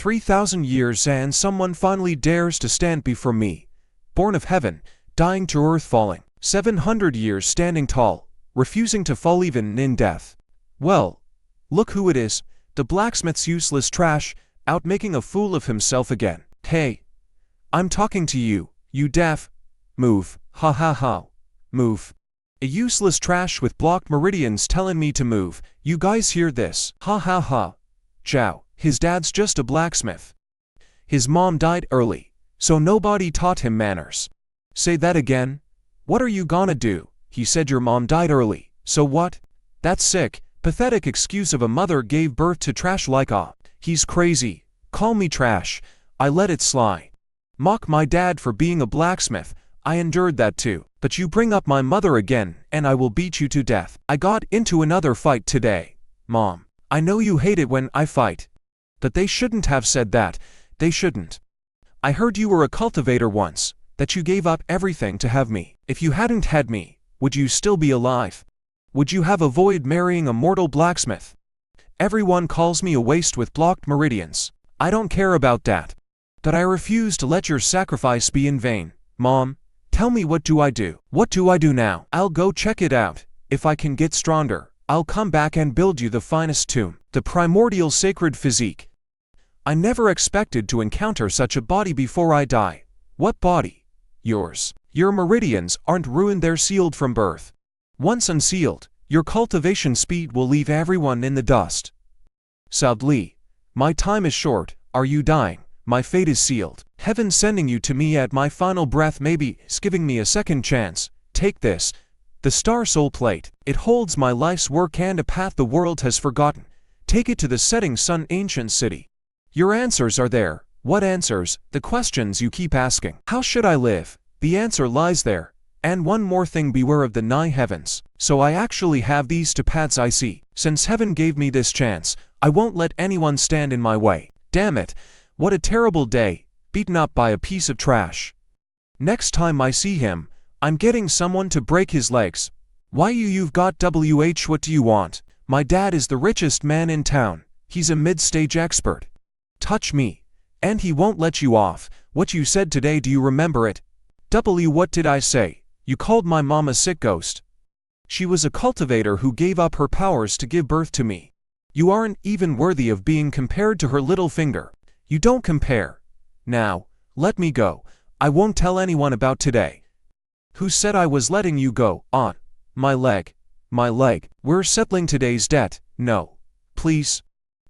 3,000 years and someone finally dares to stand before me, born of heaven, dying to earth falling. 700 years standing tall, refusing to fall even in death. Well, look who it is, the blacksmith's useless trash, out making a fool of himself again. Hey, I'm talking to you, you deaf. Move, ha ha ha, move. A useless trash with blocked meridians telling me to move, you guys hear this? Ha ha ha. Chow, his dad's just a blacksmith. His mom died early, so nobody taught him manners. Say that again? What are you gonna do? He said your mom died early, so what? That sick, pathetic excuse of a mother gave birth to trash like he's crazy, call me trash, I let it slide. Mock my dad for being a blacksmith, I endured that too. But you bring up my mother again, and I will beat you to death. I got into another fight today. Mom, I know you hate it when I fight. But they shouldn't have said that, they shouldn't. I heard you were a cultivator once, that you gave up everything to have me. If you hadn't had me, would you still be alive? Would you have avoided marrying a mortal blacksmith? Everyone calls me a waste with blocked meridians. I don't care about that. But I refuse to let your sacrifice be in vain. Mom, tell me, what do I do? What do I do now? I'll go check it out. If I can get stronger, I'll come back and build you the finest tomb, the primordial sacred physique. I never expected to encounter such a body before I die. What body? Yours. Your meridians aren't ruined, they're sealed from birth. Once unsealed, your cultivation speed will leave everyone in the dust. Sadly, my time is short. Are you dying? My fate is sealed. Heaven sending you to me at my final breath, maybe is giving me a second chance. Take this, the Star Soul Plate. It holds my life's work and a path the world has forgotten. Take it to the setting sun ancient city. Your answers are there. What answers? The questions you keep asking. How should I live? The answer lies there. And one more thing, beware of the nine heavens. So I actually have these two paths I see. Since heaven gave me this chance, I won't let anyone stand in my way. Damn it, what a terrible day, beaten up by a piece of trash. Next time I see him, I'm getting someone to break his legs. Why you've got WH, what do you want? My dad is the richest man in town. He's a mid-stage expert. Touch me, and he won't let you off. What you said today, do you remember it? What did I say? You called my mom a sick ghost. She was a cultivator who gave up her powers to give birth to me. You aren't even worthy of being compared to her little finger. You don't compare. Now, let me go. I won't tell anyone about today. Who said I was letting you go? On. My leg. My leg. We're settling today's debt. No. Please.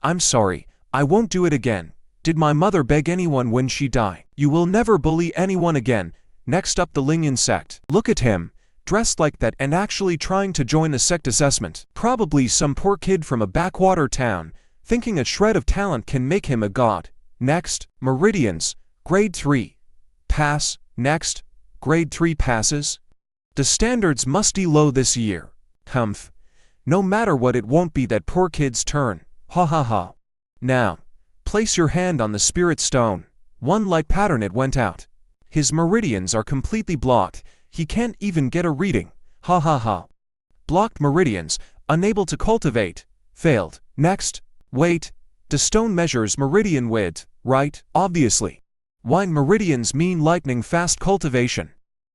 I'm sorry. I won't do it again. Did my mother beg anyone when she died? You will never bully anyone again. Next up, the Lingian sect. Look at him, dressed like that and actually trying to join the sect assessment. Probably some poor kid from a backwater town, thinking a shred of talent can make him a god. Next, meridians, grade 3. Pass. Next, grade 3 passes. The standards must be low this year. Humph. No matter what, it won't be that poor kid's turn. Ha ha ha. Now, place your hand on the spirit stone. One light pattern, it went out. His meridians are completely blocked. He can't even get a reading. Ha ha ha. Blocked meridians, unable to cultivate. Failed. Next, wait. The stone measures meridian width, right? Obviously. Why, meridians mean lightning fast cultivation.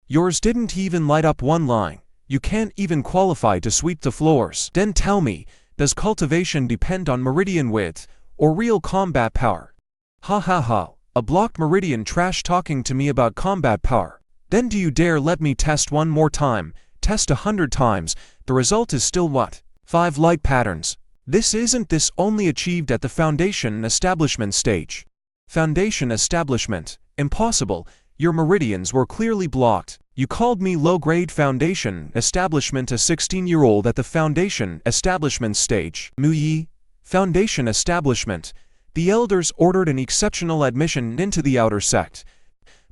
Yours didn't even light up one line. You can't even qualify to sweep the floors. Then tell me, does cultivation depend on meridian width, or real combat power? Ha ha ha. A blocked meridian trash talking to me about combat power. Then do you dare let me test one more time? Test 100 times. The result is still what? 5 light patterns. This only achieved at the foundation and establishment stage. Foundation establishment. Impossible. Your meridians were clearly blocked. You called me low-grade foundation establishment, a 16-year-old at the foundation establishment stage. Muyi. Foundation establishment. The elders ordered an exceptional admission into the outer sect.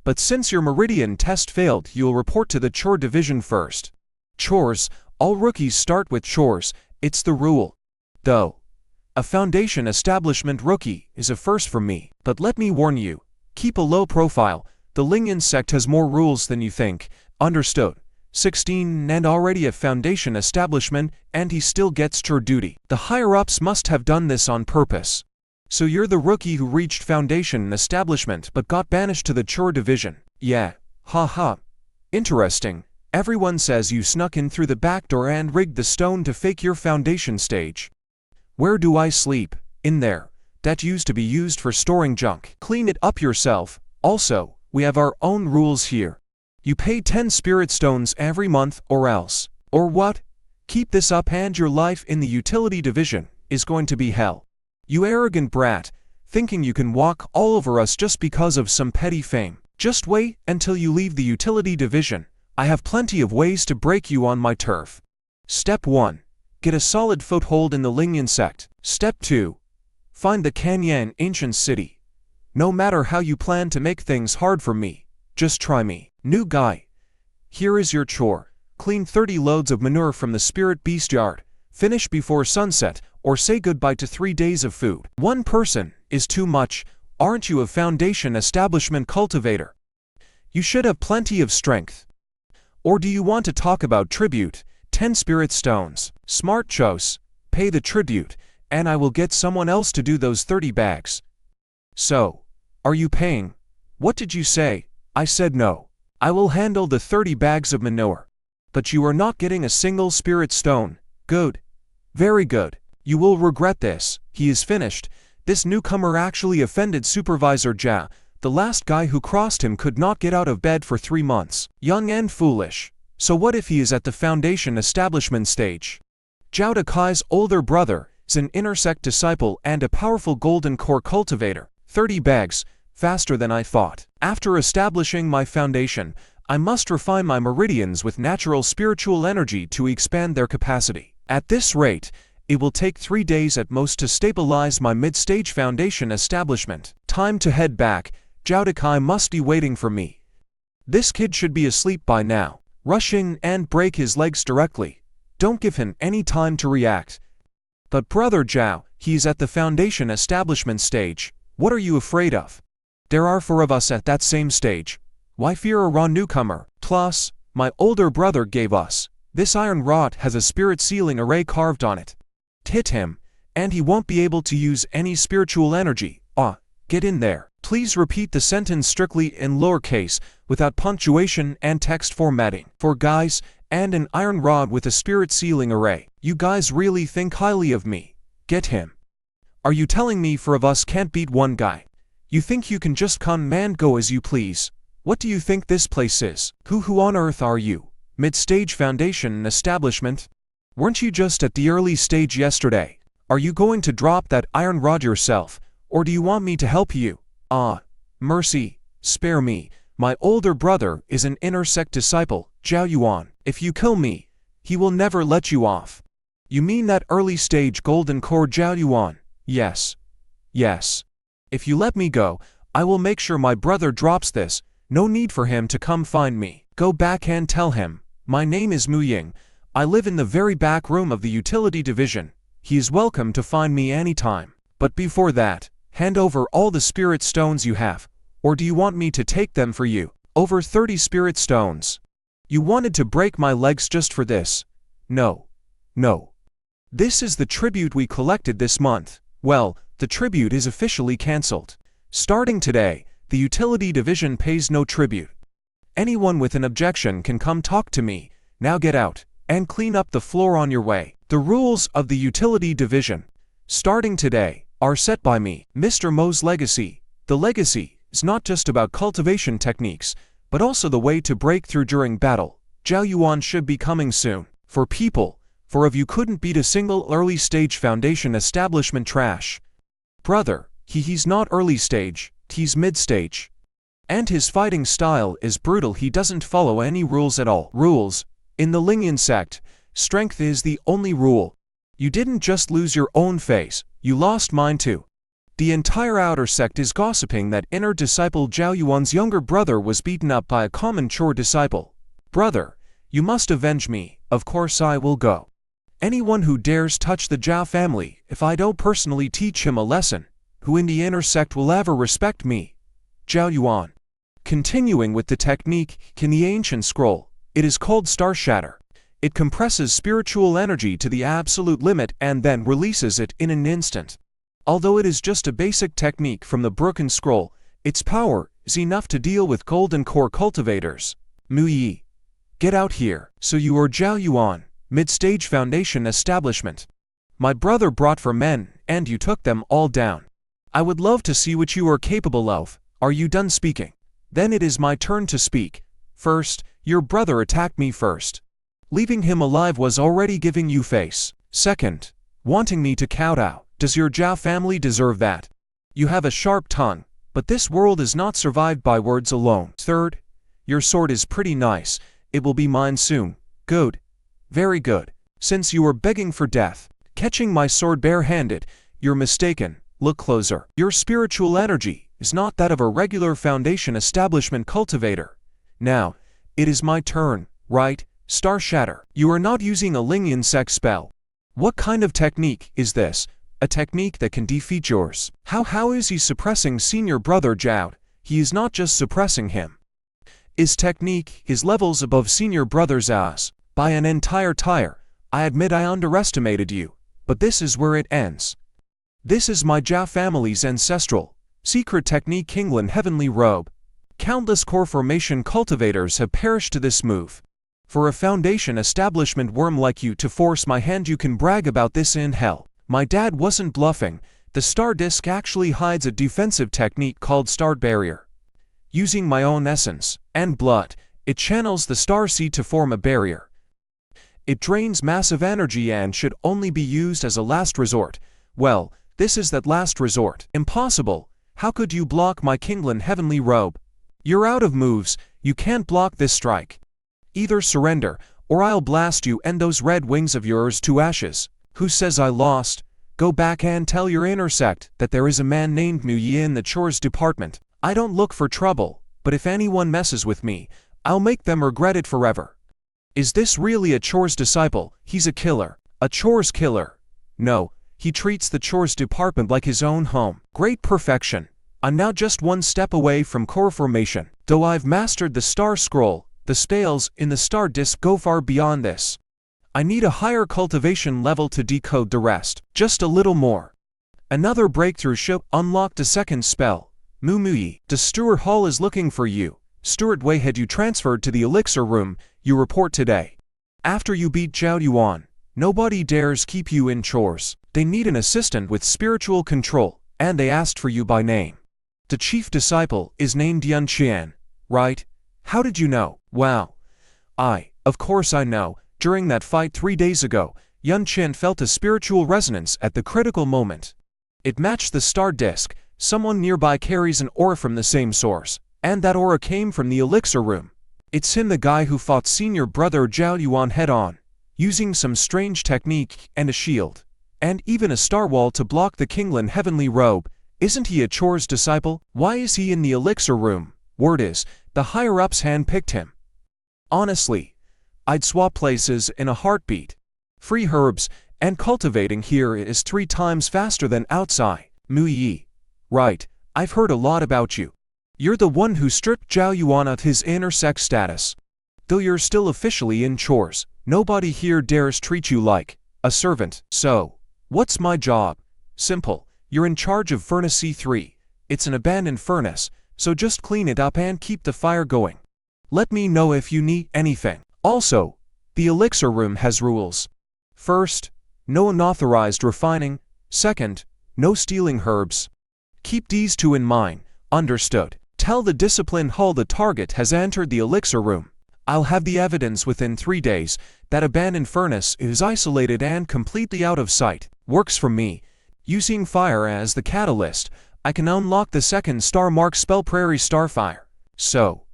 But since your meridian test failed, you'll report to the chore division first. Chores. All rookies start with chores. It's the rule. Though, a foundation establishment rookie is a first for me. But let me warn you, keep a low profile. The Lingian sect has more rules than you think. Understood. 16 and already a foundation establishment, and he still gets chore duty. The higher-ups must have done this on purpose. So you're the rookie who reached foundation establishment but got banished to the chore division. Yeah, haha. Interesting. Everyone says you snuck in through the back door and rigged the stone to fake your foundation stage. Where do I sleep? In there. That used to be used for storing junk. Clean it up yourself. Also, we have our own rules here. You pay 10 spirit stones every month or else. Or what? Keep this up and your life in the utility division is going to be hell. You arrogant brat, thinking you can walk all over us just because of some petty fame. Just wait until you leave the utility division. I have plenty of ways to break you on my turf. Step 1. Get a solid foothold in the Lingyan sect. Step 2. Find the Kanyan ancient city. No matter how you plan to make things hard for me, just try me. New guy. Here is your chore. Clean 30 loads of manure from the spirit beast yard. Finish before sunset, or say goodbye to 3 days of food. One person is too much. Aren't you a foundation establishment cultivator? You should have plenty of strength. Or do you want to talk about tribute? 10 spirit stones. Smart choice. Pay the tribute, and I will get someone else to do those 30 bags. So, are you paying? What did you say? I said no. I will handle the 30 bags of manure. But you are not getting a single spirit stone. Good. Very good. You will regret this. He is finished. This newcomer actually offended Supervisor Jia. The last guy who crossed him could not get out of bed for 3 months. Young and foolish. So what if he is at the foundation establishment stage? Zhao Dakai's older brother is an inner sect disciple and a powerful golden core cultivator. 30 bags, faster than I thought. After establishing my foundation, I must refine my meridians with natural spiritual energy to expand their capacity. At this rate, it will take 3 days at most to stabilize my mid-stage foundation establishment. Time to head back. Zhao Dakai must be waiting for me. This kid should be asleep by now. Rush in and break his legs directly. Don't give him any time to react. But brother Zhao, he's at the foundation establishment stage. What are you afraid of? There are 4 of us at that same stage. Why fear a raw newcomer? Plus, my older brother gave us. This iron rod has a spirit sealing array carved on it. Hit him, and he won't be able to use any spiritual energy. Get in there. Please repeat the sentence strictly in lowercase, without punctuation and text formatting. 4 guys, and an iron rod with a spirit sealing array. You guys really think highly of me. Get him. Are you telling me 4 of us can't beat 1 guy? You think you can just come and go as you please? What do you think this place is? Who on earth are you? Mid-stage foundation establishment? Weren't you just at the early stage yesterday? Are you going to drop that iron rod yourself, or do you want me to help you? Mercy, spare me. My older brother is an inner sect disciple, Zhao Yuan. If you kill me, he will never let you off. You mean that early stage golden core Zhao Yuan? Yes. Yes. If you let me go, I will make sure my brother drops this. No need for him to come find me. Go back and tell him, my name is Mu Ying. I live in the very back room of the utility division. He is welcome to find me anytime. But before that, hand over all the spirit stones you have. Or do you want me to take them for you? Over 30 spirit stones. You wanted to break my legs just for this. No. No. This is the tribute we collected this month. Well, the tribute is officially cancelled. Starting today, the utility division pays no tribute. Anyone with an objection can come talk to me. Now get out, and clean up the floor on your way. The rules of the utility division, starting today, are set by me, Mr. Mo's legacy. The legacy is not just about cultivation techniques, but also the way to break through during battle. Zhao Yuan should be coming soon. For people, 4 of you couldn't beat a single early stage foundation establishment trash. Brother, he's not early stage, he's mid stage. And his fighting style is brutal. He doesn't follow any rules at all. Rules. In the Lingyan sect, strength is the only rule. You didn't just lose your own face, you lost mine too. The entire outer sect is gossiping that inner disciple Zhao Yuan's younger brother was beaten up by a common chore disciple. Brother, you must avenge me. Of course I will go. Anyone who dares touch the Zhao family, if I don't personally teach him a lesson, who in the inner sect will ever respect me? Zhao Yuan. Continuing with the technique in the ancient scroll, it is called Star Shatter. It compresses spiritual energy to the absolute limit and then releases it in an instant. Although it is just a basic technique from the Broken Scroll, its power is enough to deal with golden core cultivators. Mu Yi. Get out here. So you are Zhao Yuan, mid-stage foundation establishment. My brother brought for men, and you took them all down. I would love to see what you are capable of. Are you done speaking? Then it is my turn to speak. First, your brother attacked me first. Leaving him alive was already giving you face. Second, wanting me to kowtow. Does your Zhao family deserve that? You have a sharp tongue, but this world is not survived by words alone. Third, your sword is pretty nice. It will be mine soon. Good. Very good. Since you are begging for death, catching my sword bare-handed, you're mistaken. Look closer. Your spiritual energy is not that of a regular foundation establishment cultivator. Now, it is my turn, right? Star Shatter. You are not using a Lingian sect spell. What kind of technique is this? A technique that can defeat yours. How is he suppressing senior brother Zhao? He is not just suppressing him. His technique is levels above senior brother Zhao's. By an entire tire. I admit I underestimated you, but this is where it ends. This is my Zhao family's ancestral, secret technique Kingland Heavenly Robe. Countless core formation cultivators have perished to this move. For a foundation establishment worm like you to force my hand, you can brag about this in hell. My dad wasn't bluffing. The star disc actually hides a defensive technique called Star Barrier. Using my own essence and blood, it channels the star seed to form a barrier. It drains massive energy and should only be used as a last resort. Well, this is that last resort. Impossible. How could you block my Kingland Heavenly Robe? You're out of moves. You can't block this strike. Either surrender, or I'll blast you and those red wings of yours to ashes. Who says I lost? Go back and tell your inner sect that there is a man named Mu Yi in the chores department. I don't look for trouble, but if anyone messes with me, I'll make them regret it forever. Is this really a chores disciple? He's a killer. A chores killer. No, he treats the chores department like his own home. Great perfection. I'm now just one step away from core formation. Though I've mastered the star scroll, the spells in the star disc go far beyond this. I need a higher cultivation level to decode the rest. Just a little more. Another breakthrough should unlock the second spell. Mu Yi. The Steward Hall is looking for you. Stuart Wei had you transferred to the elixir room. You report today. After you beat Zhao Yuan, nobody dares keep you in chores. They need an assistant with spiritual control, and they asked for you by name. The chief disciple is named Yun Qian, right? How did you know? Wow. Of course I know. During that fight 3 days ago, Yun Qian felt a spiritual resonance at the critical moment. It matched the star disc. Someone nearby carries an aura from the same source, and that aura came from the elixir room. It's him, the guy who fought senior brother Zhao Yuan head-on, using some strange technique and a shield, and even a star wall to block the Kingland Heavenly Robe. Isn't he a chores disciple? Why is he in the elixir room? Word is, the higher-ups handpicked him. Honestly, I'd swap places in a heartbeat. Free herbs, and cultivating here is 3 times faster than outside. Mu Yi. Right, I've heard a lot about you. You're the one who stripped Zhao Yuan of his inner sect status. Though you're still officially in chores, nobody here dares treat you like a servant. So, what's my job? Simple. You're in charge of Furnace C3. It's an abandoned furnace, so just clean it up and keep the fire going. Let me know if you need anything. Also, the elixir room has rules. First, no unauthorized refining. Second, no stealing herbs. Keep these 2 in mind. Understood. Tell the discipline hall the target has entered the elixir room. I'll have the evidence within 3 days. That abandoned furnace is isolated and completely out of sight. Works for me. Using fire as the catalyst, I can unlock the second star mark spell, Prairie Starfire. So,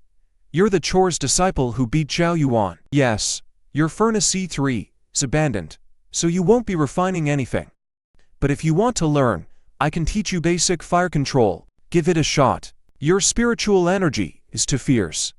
you're the chores disciple who beat Zhao Yuan. Yes, your Furnace C3 is abandoned, so you won't be refining anything. But if you want to learn, I can teach you basic fire control. Give it a shot. Your spiritual energy is too fierce.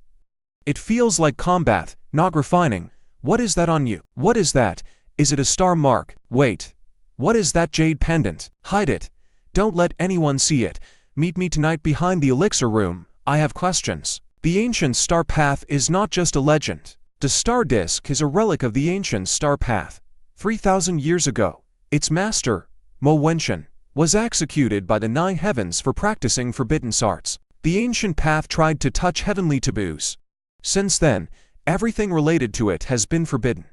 It feels like combat, not refining. What is that on you? What is that? Is it a star mark? Wait. What is that jade pendant? Hide it. Don't let anyone see it. Meet me tonight behind the elixir room. I have questions. The ancient star path is not just a legend. The star disk is a relic of the ancient star path. 3,000 years ago, its master, Mo Wenshan, was executed by the 9 heavens for practicing forbidden arts. The ancient path tried to touch heavenly taboos. Since then, everything related to it has been forbidden.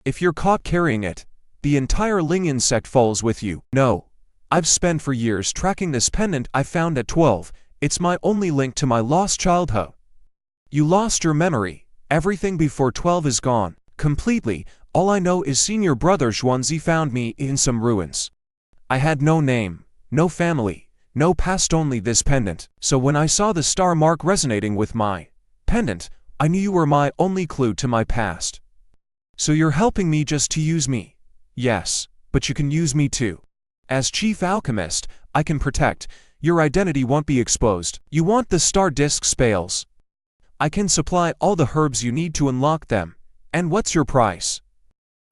If you're caught carrying it, the entire Lingyan sect falls with you. No. I've spent for years tracking this pendant I found at 12. It's my only link to my lost childhood. You lost your memory. Everything before 12 is gone. Completely. All I know is senior brother Xuanzi found me in some ruins. I had no name, no family, no past, only this pendant. So when I saw the star mark resonating with my pendant, I knew you were my only clue to my past. So you're helping me just to use me? Yes, but you can use me too. As chief alchemist, I can protect. Your identity won't be exposed. You want the star disk spells? I can supply all the herbs you need to unlock them. And what's your price?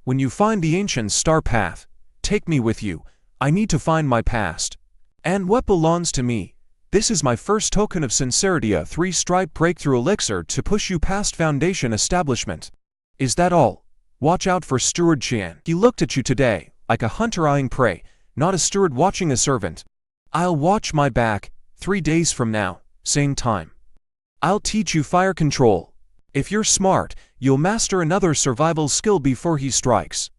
When you find the ancient star path, take me with you. I need to find my past. And what belongs to me? This is my first token of sincerity, a 3-stripe breakthrough elixir to push you past foundation establishment. Is that all? Watch out for Steward Qian. He looked at you today, like a hunter eyeing prey, not a steward watching a servant. I'll watch my back. 3 days from now, same time. I'll teach you fire control. If you're smart, you'll master another survival skill before he strikes.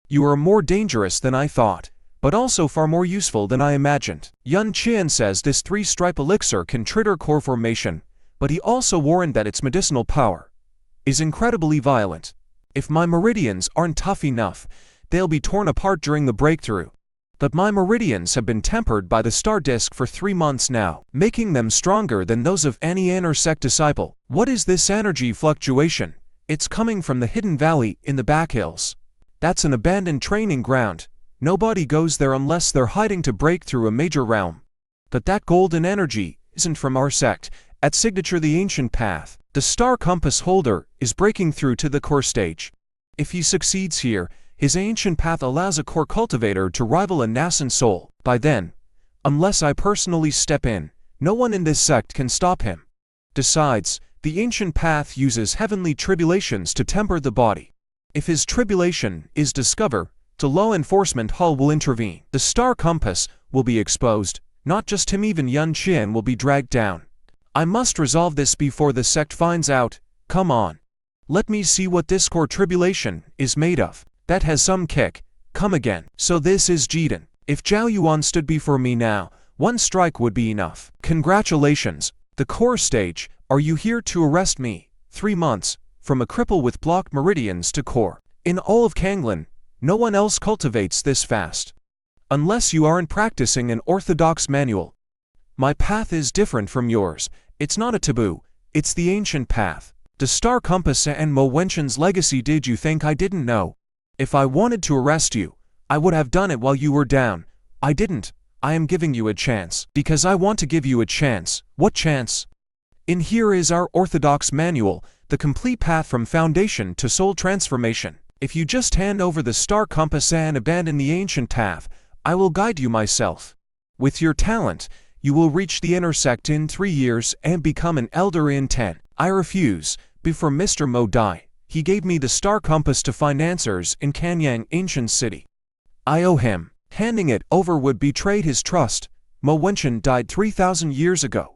You are more dangerous than I thought, but also far more useful than I imagined. Yun Qian says this 3-stripe elixir can trigger core formation, but he also warned that its medicinal power is incredibly violent. If my meridians aren't tough enough, they'll be torn apart during the breakthrough. But my meridians have been tempered by the star disk for 3 months now, making them stronger than those of any inner sect disciple. What is this energy fluctuation? It's coming from the hidden valley in the back hills. That's an abandoned training ground. Nobody goes there unless they're hiding to break through a major realm. But that golden energy isn't from our sect. At signature the ancient path, the star compass holder is breaking through to the core stage. If he succeeds here, his ancient path allows a core cultivator to rival a nascent soul. By then, unless I personally step in, no one in this sect can stop him. Besides, the ancient path uses heavenly tribulations to temper the body. If his tribulation is discovered, the law enforcement hall will intervene. The star compass will be exposed. Not just him, even Yun Qian will be dragged down. I must resolve this before the sect finds out. Come on. Let me see what this core tribulation is made of. That has some kick. Come again. So this is Jiden. If Zhao Yuan stood before me now, 1 strike would be enough. Congratulations. The core stage. Are you here to arrest me? 3 months, from a cripple with blocked meridians to core. In all of Kanglan, no one else cultivates this fast. Unless you aren't practicing an orthodox manual. My path is different from yours. It's not a taboo. It's the ancient path. The star compass and Mo Wenqian's legacy. Did you think I didn't know? If I wanted to arrest you, I would have done it while you were down. I didn't. I am giving you a chance. Because I want to give you a chance. What chance? In here is our orthodox manual, the complete path from foundation to soul transformation. If you just hand over the star compass and abandon the ancient path, I will guide you myself. With your talent, you will reach the inner sect in 3 years and become an elder in 10. I refuse. Before Mr. Mo died, he gave me the star compass to find answers in Kanyang ancient city. I owe him. Handing it over would betray his trust. Mo Wenqian died 3,000 years ago.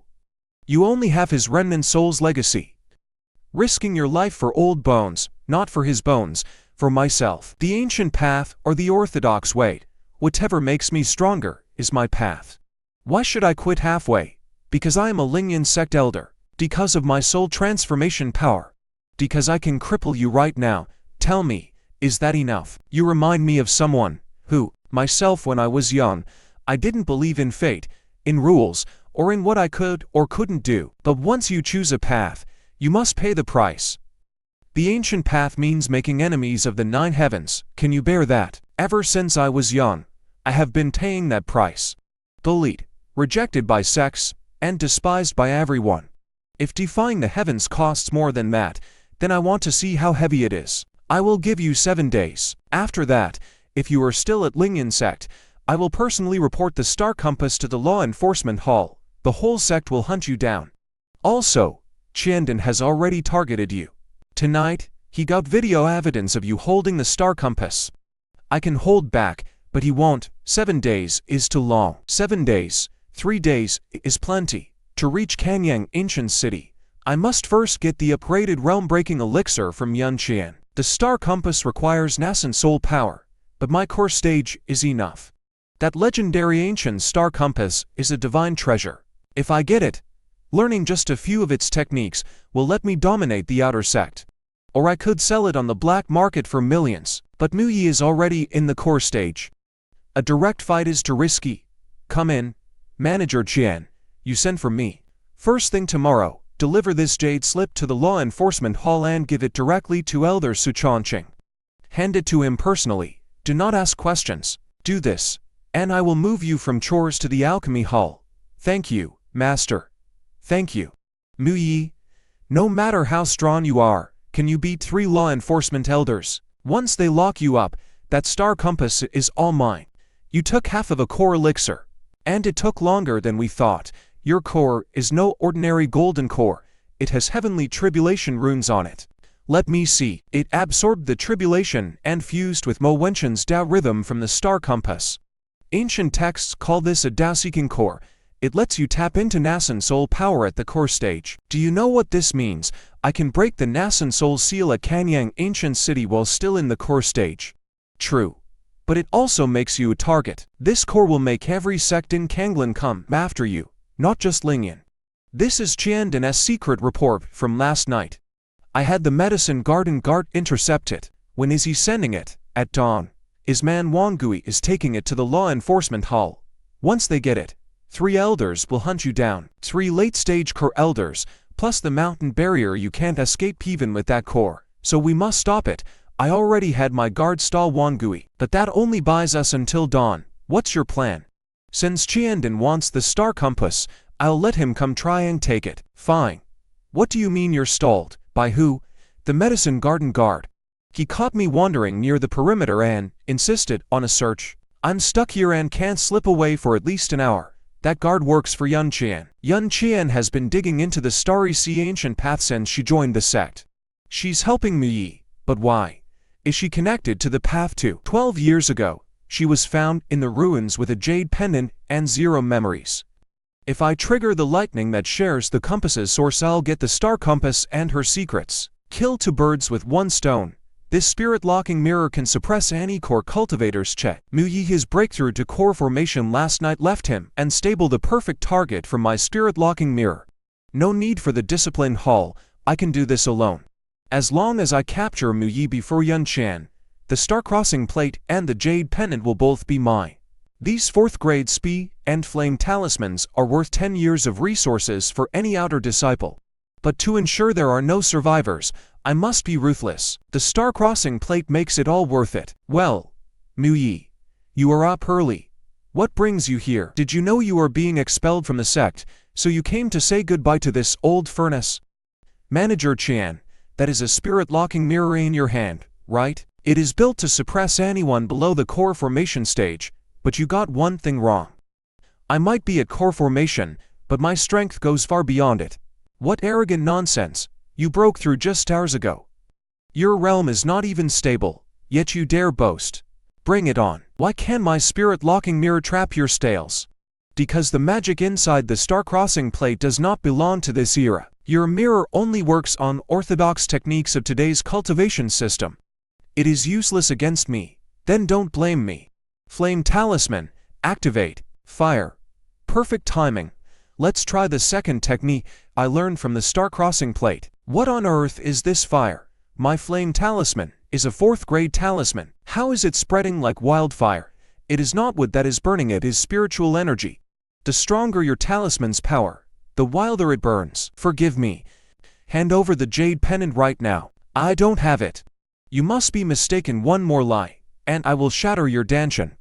You only have his remnant soul's legacy. Risking your life for old bones, not for his bones, for myself. The ancient path or the orthodox way, whatever makes me stronger, is my path. Why should I quit halfway? Because I am a Lingyan sect elder. Because of my soul transformation power. Because I can cripple you right now. Tell me, is that enough? You remind me of someone who, myself when I was young, I didn't believe in fate, in rules, or in what I could or couldn't do. But once you choose a path, you must pay the price. The ancient path means making enemies of the 9 heavens. Can you bear that? Ever since I was young, I have been paying that price. Bullied, rejected by sects, and despised by everyone. If defying the heavens costs more than that, then I want to see how heavy it is. I will give you 7 days. After that, if you are still at Lingyan sect, I will personally report the star compass to the law enforcement hall. The whole sect will hunt you down. Also, Qiandan has already targeted you. Tonight, he got video evidence of you holding the star compass. I can hold back, But he won't. 7 days is too long. 7 days. 3 days is plenty. To reach Kanyang Ancient City, I must first get the upgraded realm-breaking elixir from Yunqian. The star compass requires nascent soul power, but my core stage is enough. That legendary ancient star compass is a divine treasure. If I get it, learning just a few of its techniques will let me dominate the outer sect. Or I could sell it on the black market for millions, but Mu Yi is already in the core stage. A direct fight is too risky. Come in, Manager Qian, you sent for me. First thing tomorrow, deliver this jade slip to the law enforcement hall and give it directly to Elder Su Chongqing. Hand it to him personally. Do not ask questions. Do this, and I will move you from chores to the alchemy hall. Thank you, Master. Thank you. Mu Yi, no matter how strong you are, can you beat 3 law enforcement elders? Once they lock you up, that star compass is all mine. You took half of a core elixir, and it took longer than we thought. Your core is no ordinary golden core. It has heavenly tribulation runes on it. Let me see. It absorbed the tribulation and fused with Mo Wenqian's Tao rhythm from the star compass. Ancient texts call this a Tao-seeking core. It lets you tap into nascent soul power at the core stage. Do you know what this means? I can break the nascent soul seal at Kanyang Ancient City while still in the core stage. True. But it also makes you a target. This core will make every sect in Kanglan come after you, not just Lingyan. This is Qiandan's secret report from last night. I had the medicine garden guard intercept it. When is he sending it? At dawn. Isman Wangui is taking it to the law enforcement hall. Once they get it, 3 elders will hunt you down. 3 late-stage core elders, plus the mountain barrier. You can't escape even with that core. So we must stop it. I already had my guard stall Wangui, but that only buys us until dawn. What's your plan? Since Qiandan wants the star compass, I'll let him come try and take it. Fine. What do you mean you're stalled? By who? The medicine garden guard. He caught me wandering near the perimeter and insisted on a search. I'm stuck here and can't slip away for at least an hour. That guard works for Yunqian. Yunqian has been digging into the Starry Sea ancient path since she joined the sect. She's helping Mu Yi, but why? Is she connected to the path too? 12 years ago, she was found in the ruins with a jade pendant and 0 memories. If I trigger the lightning that shares the compass's source, I'll get the star compass and her secrets. Kill 2 birds with 1 stone. This spirit-locking mirror can suppress any core cultivator's check. Mu Yi, his breakthrough to core formation last night left him unstable, the perfect target for my spirit-locking mirror. No need for the discipline hall, I can do this alone. As long as I capture Mu Yi before Yunqian, the star-crossing plate and the jade pendant will both be mine. These 4th-grade Spee and Flame talismans are worth 10 years of resources for any outer disciple. But to ensure there are no survivors, I must be ruthless. The star-crossing plate makes it all worth it. Well, Mu Yi, you are up early. What brings you here? Did you know you are being expelled from the sect, so you came to say goodbye to this old furnace? Manager Qian, that is a spirit-locking mirror in your hand, right? It is built to suppress anyone below the core formation stage, but you got one thing wrong. I might be at core formation, but my strength goes far beyond it. What arrogant nonsense! You broke through just hours ago. Your realm is not even stable, yet you dare boast. Bring it on. Why can't my spirit-locking mirror trap your stales? Because the magic inside the star-crossing plate does not belong to this era. Your mirror only works on orthodox techniques of today's cultivation system. It is useless against me. Then don't blame me. Flame talisman, activate, fire. Perfect timing. Let's try the second technique I learned from the star-crossing plate. What on earth is this fire? My flame talisman is a 4th-grade talisman. How is it spreading like wildfire? It is not wood that is burning, it is spiritual energy. The stronger your talisman's power, the wilder it burns. Forgive me. Hand over the jade pendant right now. I don't have it. You must be mistaken. One more lie, and I will shatter your dantian.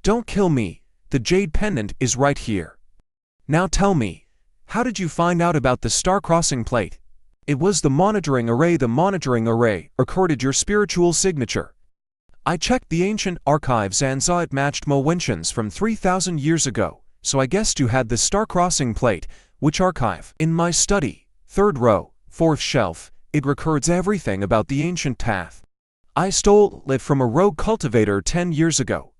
Don't kill me. The jade pendant is right here. Now tell me, how did you find out about the star-crossing plate? It was the monitoring array. The monitoring array recorded your spiritual signature. I checked the ancient archives and saw it matched Mo Wenqian's from 3,000 years ago, so I guessed you had the star-crossing plate. Which archive? In my study, 3rd row, 4th shelf. It records everything about the ancient path. I stole it from a rogue cultivator 10 years ago.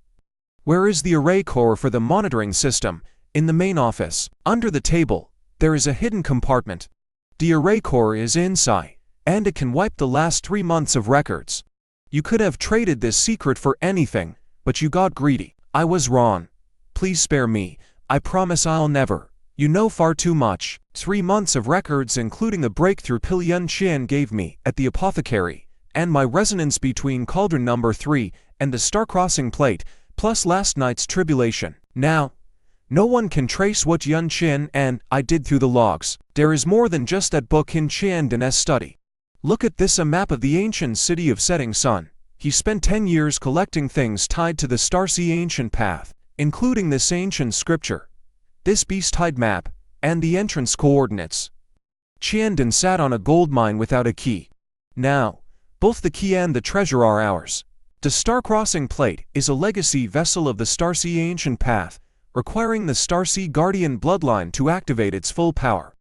Where is the array core for the monitoring system? In the main office. Under the table, there is a hidden compartment. The array core is inside, and it can wipe the last 3 months of records. You could have traded this secret for anything, but you got greedy. I was wrong. Please spare me. I promise I'll never. You know far too much. 3 months of records including the breakthrough pill Yun Qian gave me at the apothecary, and my resonance between cauldron number 3 and the star-crossing plate, plus last night's tribulation. Now, no one can trace what Yun Qian and I did through the logs. There is more than just that book in Qiandan's study. Look at this, a map of the ancient city of setting sun. He spent 10 years collecting things tied to the Starseed ancient path, including this ancient scripture, this beast-tied map, and the entrance coordinates. Qiandan sat on a gold mine without a key. Now, both the key and the treasure are ours. The star-crossing plate is a legacy vessel of the Starseed ancient path, requiring the Starseed Guardian bloodline to activate its full power.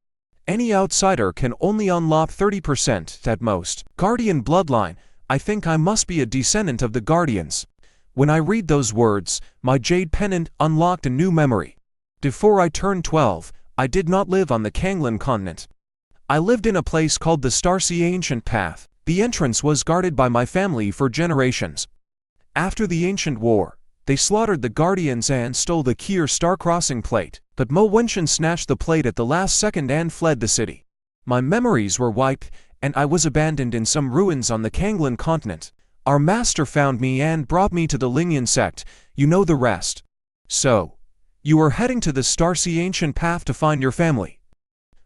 Any outsider can only unlock 30% at most. Guardian bloodline, I think I must be a descendant of the Guardians. When I read those words, my jade pendant unlocked a new memory. Before I turned 12, I did not live on the Kanglan continent. I lived in a place called the Starseed ancient path. The entrance was guarded by my family for generations. After the ancient war, they slaughtered the Guardians and stole the key or star-crossing plate, but Mo Wenshan snatched the plate at the last second and fled the city. My memories were wiped, and I was abandoned in some ruins on the Kanglan continent. Our master found me and brought me to the Lingyan sect. You know the rest. So, you are heading to the Starseed ancient path to find your family.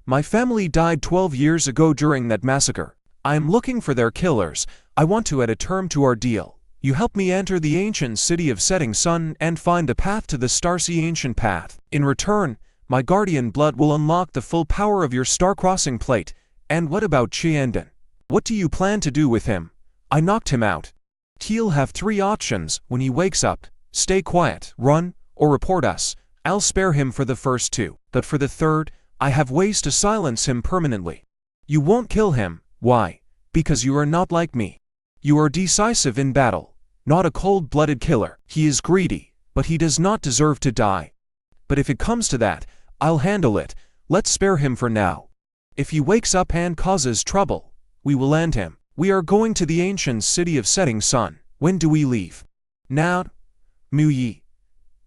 My family died 12 years ago during that massacre. I am looking for their killers. I want to add a term to our deal. You help me enter the ancient city of setting sun and find a path to the Starseed ancient path. In return, my guardian blood will unlock the full power of your star-crossing plate. And what about Qiandan? What do you plan to do with him? I knocked him out. He'll have 3 options when he wakes up: stay quiet, run, or report us. I'll spare him for the first 2, but for the third, I have ways to silence him permanently. You won't kill him. Why? Because you are not like me. You are decisive in battle, not a cold-blooded killer. He is greedy, but he does not deserve to die. But if it comes to that, I'll handle it. Let's spare him for now. If he wakes up and causes trouble, we will end him. We are going to the ancient city of setting sun. When do we leave? Now? Mu Yi.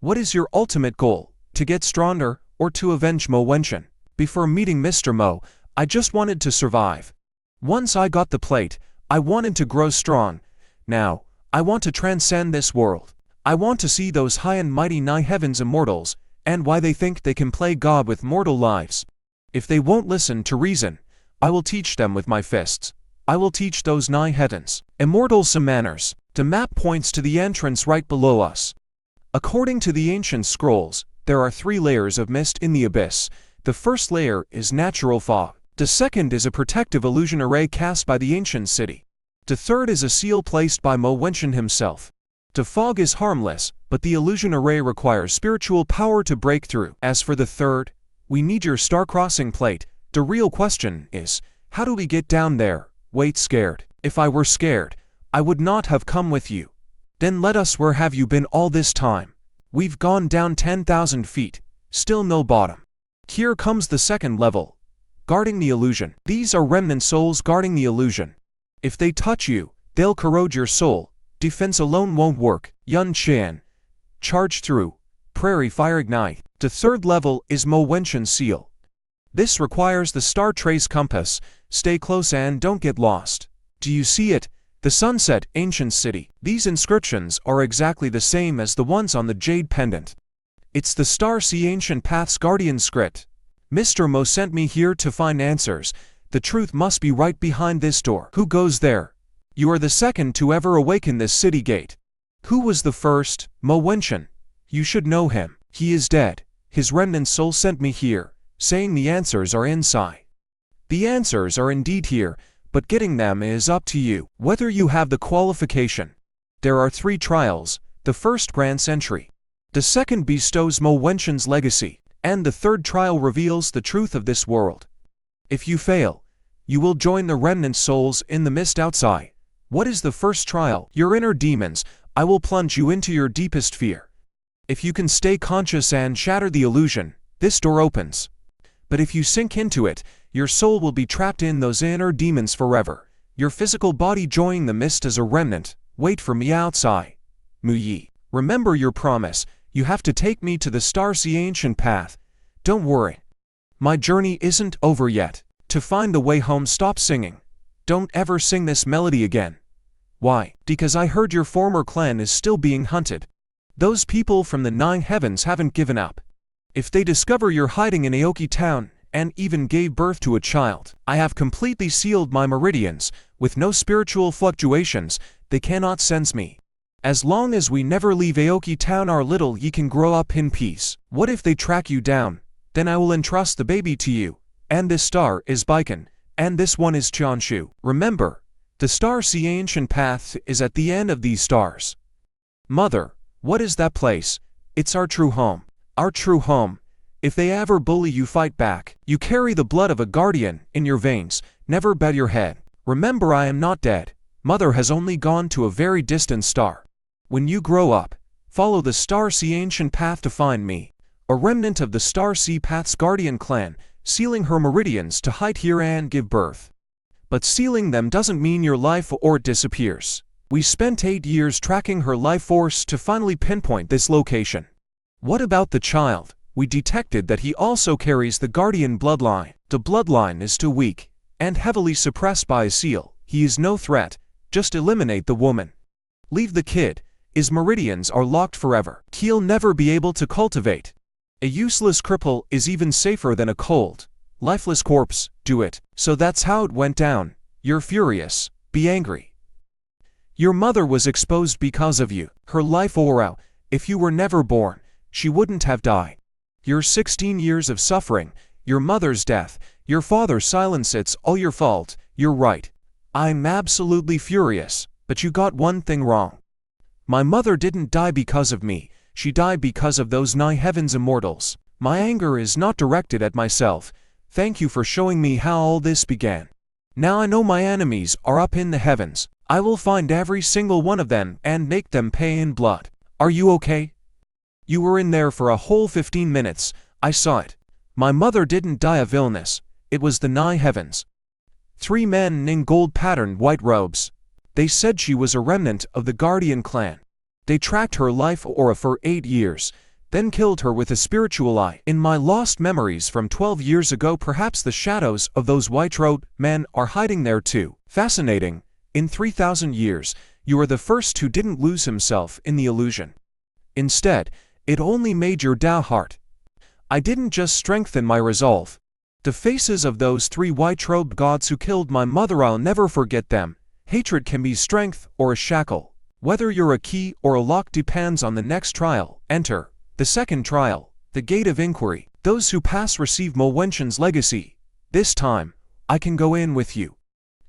What is your ultimate goal? To get stronger, or to avenge Mo Wenshan? Before meeting Mr. Mo, I just wanted to survive. Once I got the plate, I wanted to grow strong. Now, I want to transcend this world. I want to see those high and mighty 9 heavens immortals, and why they think they can play God with mortal lives. If they won't listen to reason, I will teach them with my fists. I will teach those 9 heavens immortals some manners. The map points to the entrance right below us. According to the ancient scrolls, there are 3 layers of mist in the abyss. The first layer is natural fog. The second is a protective illusion array cast by the ancient city. The third is a seal placed by Mo Wenshan himself. The fog is harmless, but the illusion array requires spiritual power to break through. As for the third, we need your star-crossing plate. The real question is, how do we get down there? Wait, scared. If I were scared, I would not have come with you. Then let us. Where have you been all this time? We've gone down 10,000 feet, still no bottom. Here comes the second level. Guarding the illusion. These are remnant souls guarding the illusion. If they touch you, they'll corrode your soul. Defense alone won't work. Yun Qian. Charge through. Prairie fire ignite. The third level is Mo Wenshan's seal. This requires the star trace compass. Stay close and don't get lost. Do you see it? The sunset, ancient city. These inscriptions are exactly the same as the ones on the jade pendant. It's the Starseed ancient path's guardian script. Mr. Mo sent me here to find answers. The truth must be right behind this door. Who goes there? You are the second to ever awaken this city gate. Who was the first? Mo Wenshan. You should know him. He is dead. His remnant soul sent me here, saying the answers are inside. The answers are indeed here, but getting them is up to you, whether you have the qualification. There are 3 trials. The first grants entry. The second bestows Mo Wenshan's legacy. And the third trial reveals the truth of this world. If you fail, you will join the remnant souls in the mist outside. What is the first trial? Your inner demons. I will plunge you into your deepest fear. If you can stay conscious and shatter the illusion, this door opens. But if you sink into it, your soul will be trapped in those inner demons forever. Your physical body joining the mist as a remnant. Wait for me outside. Mu Yi. Remember your promise. You have to take me to the Star-Sea ancient path. Don't worry. My journey isn't over yet. To find the way home, stop singing. Don't ever sing this melody again. Why? Because I heard your former clan is still being hunted. Those people from the 9 heavens haven't given up. If they discover you're hiding in Aoki town, and even gave birth to a child, I have completely sealed my meridians. With no spiritual fluctuations, they cannot sense me. As long as we never leave Aoki town, our little Yi can grow up in peace. What if they track you down? Then I will entrust the baby to you. And this star is Baiken, and this one is Chanshu. Remember, the Star-Sea ancient path is at the end of these stars. Mother, what is that place? It's our true home. Our true home. If they ever bully you, fight back. You carry the blood of a guardian in your veins. Never bet your head. Remember, I am not dead. Mother has only gone to a very distant star. When you grow up, follow the Star-Sea ancient path to find me, a remnant of the Star-Sea path's guardian clan, sealing her meridians to hide here and give birth. But sealing them doesn't mean your life or it disappears. We spent 8 years tracking her life force to finally pinpoint this location. What about the child? We detected that he also carries the guardian bloodline. The bloodline is too weak and heavily suppressed by a seal. He is no threat. Just eliminate the woman. Leave the kid. His meridians are locked forever. He'll never be able to cultivate. A useless cripple is even safer than a cold, lifeless corpse. Do it. So that's how it went down. You're furious. Be angry. Your mother was exposed because of you. Her life aura. If you were never born, she wouldn't have died. Your 16 years of suffering, your mother's death, your father's silence, it's all your fault. You're right. I'm absolutely furious, but you got one thing wrong. My mother didn't die because of me. She died because of those 9 heavens immortals. My anger is not directed at myself. Thank you for showing me how all this began. Now I know my enemies are up in the heavens. I will find every single one of them and make them pay in blood. Are you okay? You were in there for a whole 15 minutes. I saw it. My mother didn't die of illness. It was the 9 heavens. 3 men in gold-patterned white robes. They said she was a remnant of the Guardian clan. They tracked her life aura for 8 years, then killed her with a spiritual eye. In my lost memories from 12 years ago, perhaps the shadows of those white-robed men are hiding there too. Fascinating. In 3,000 years, you are the first who didn't lose himself in the illusion. Instead, it only made your Tao heart. I didn't just strengthen my resolve. The faces of those 3 white-robed gods who killed my mother, I'll never forget them. Hatred can be strength or a shackle. Whether you're a key or a lock depends on the next trial. Enter the second trial, the Gate of Inquiry. Those who pass receive Mo Wenshan's legacy. This time, I can go in with you.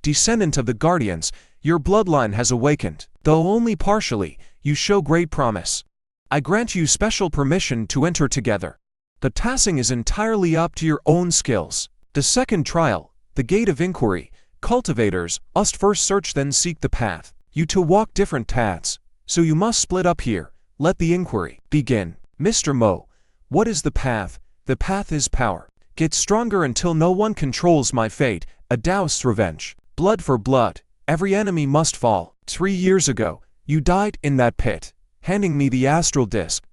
Descendant of the Guardians, your bloodline has awakened. Though only partially, you show great promise. I grant you special permission to enter together. The tassing is entirely up to your own skills. The second trial, the Gate of Inquiry. Cultivators must first search, then seek the path. You two walk different paths, so you must split up here. Let the inquiry begin. Mr. Mo, what is the path? The path is power. Get stronger until no one controls my fate. A Taoist's revenge. Blood for blood. Every enemy must fall. 3 years ago, you died in that pit, handing me the astral disc.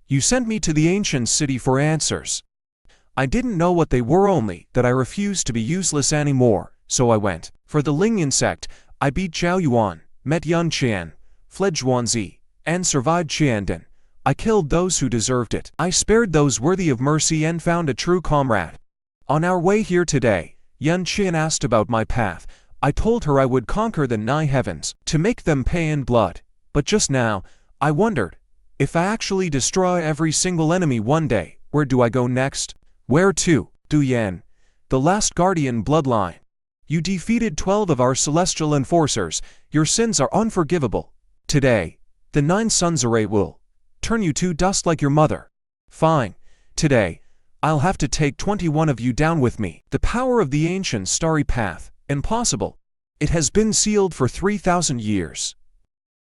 You sent me to the ancient city for answers. I didn't know what they were, only that I refused to be useless anymore, so I went. For the Lingyan sect, I beat Zhao Yuan, met Yun Qian, fled Zhuangzi, and survived Qiandan. I killed those who deserved it. I spared those worthy of mercy and found a true comrade. On our way here today, Yun Qian asked about my path. I told her I would conquer the 9 heavens, to make them pay in blood. But just now, I wondered, if I actually destroy every single enemy one day, where do I go next? Where to? Du Yan, the last guardian bloodline. You defeated 12 of our celestial enforcers. Your sins are unforgivable. Today, the 9 Suns Array will turn you to dust like your mother. Fine. Today, I'll have to take 21 of you down with me. The power of the ancient starry path. Impossible. It has been sealed for 3,000 years.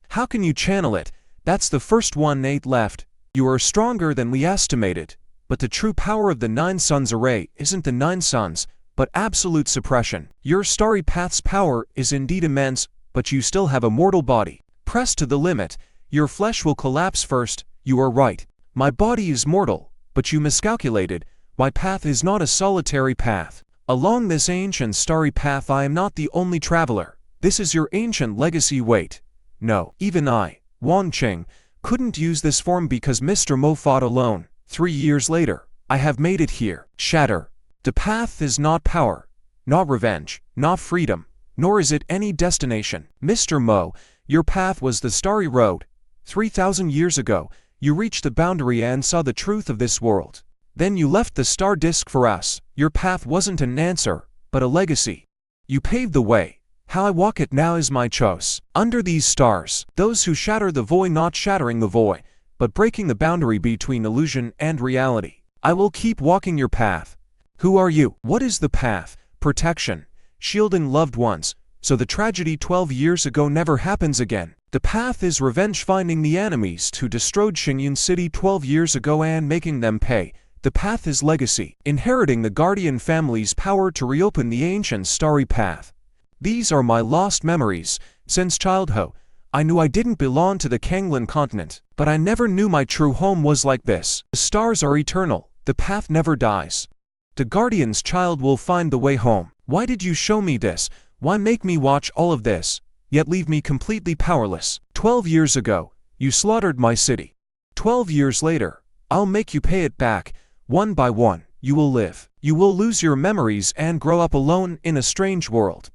How can you channel it? That's the first one. 8 left. You are stronger than we estimated, but the true power of the Nine Suns array isn't the Nine Suns, but absolute suppression. Your starry path's power is indeed immense, but you still have a mortal body. Pressed to the limit, your flesh will collapse first. You are right. My body is mortal, but you miscalculated. My path is not a solitary path. Along this ancient starry path I am not the only traveler. This is your ancient legacy. Wait. No, even I, Wan Qing, couldn't use this form because Mr. Mo fought alone. 3 years later, I have made it here. Shatter. The path is not power, not revenge, not freedom, nor is it any destination. Mr. Mo, your path was the starry road. 3,000 years ago, you reached the boundary and saw the truth of this world. Then you left the star disk for us. Your path wasn't an answer, but a legacy. You paved the way. How I walk it now is my choice. Under these stars, those who shatter the void, not shattering the void, but breaking the boundary between illusion and reality. I will keep walking your path. Who are you? What is the path? Protection, shielding loved ones, so the tragedy 12 years ago never happens again. The path is revenge, finding the enemies who destroyed Xingyun City 12 years ago and making them pay. The path is legacy, inheriting the guardian family's power to reopen the ancient starry path. These are my lost memories. Since childhood, I knew I didn't belong to the Kanglan continent, but I never knew my true home was like this. The stars are eternal. The path never dies. The guardian's child will find the way home. Why did you show me this? Why make me watch all of this, yet leave me completely powerless? 12 years ago, you slaughtered my city. 12 years later, I'll make you pay it back. One by one, you will live. You will lose your memories and grow up alone in a strange world.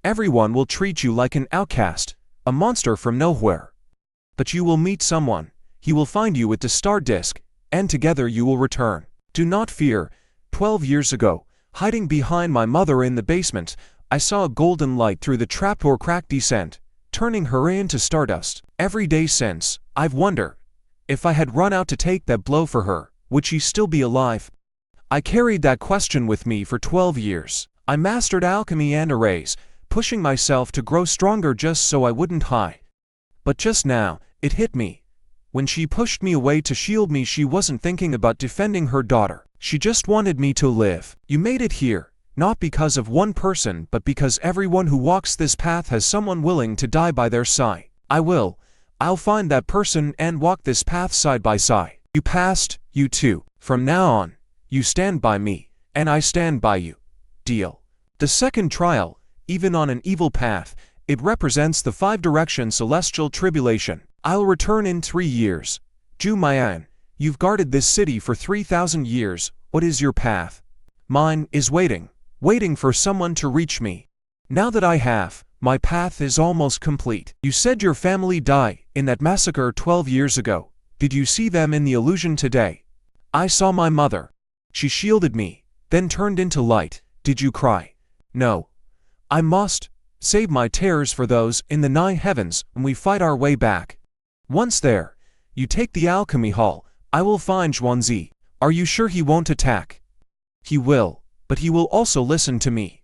Everyone will treat you like an outcast, a monster from nowhere. But you will meet someone. He will find you with the star disk, and together you will return. Do not fear. 12 years ago, hiding behind my mother in the basement, I saw a golden light through the trapdoor crack descend, turning her into stardust. Every day since, I've wondered, if I had run out to take that blow for her, would she still be alive? I carried that question with me for 12 years. I mastered alchemy and arrays, pushing myself to grow stronger just so I wouldn't hide. But just now, it hit me. When she pushed me away to shield me, she wasn't thinking about defending her daughter. She just wanted me to live. You made it here, not because of one person, but because everyone who walks this path has someone willing to die by their side. I'll find that person and walk this path side by side. You passed, you too. From now on, you stand by me, and I stand by you. Deal. The second trial, even on an evil path, it represents the 5-direction celestial tribulation. I'll return in 3 years. Ju Mayan, you've guarded this city for 3,000 years. What is your path? Mine is waiting for someone to reach me. Now that I have, my path is almost complete. You said your family died in that massacre 12 years ago. Did you see them in the illusion today? I saw my mother. She shielded me, then turned into light. Did you cry? No. I must save my tears for those in the 9 heavens when we fight our way back. Once there, you take the alchemy hall. I will find Zhuangzi. Are you sure he won't attack? He will, but he will also listen to me.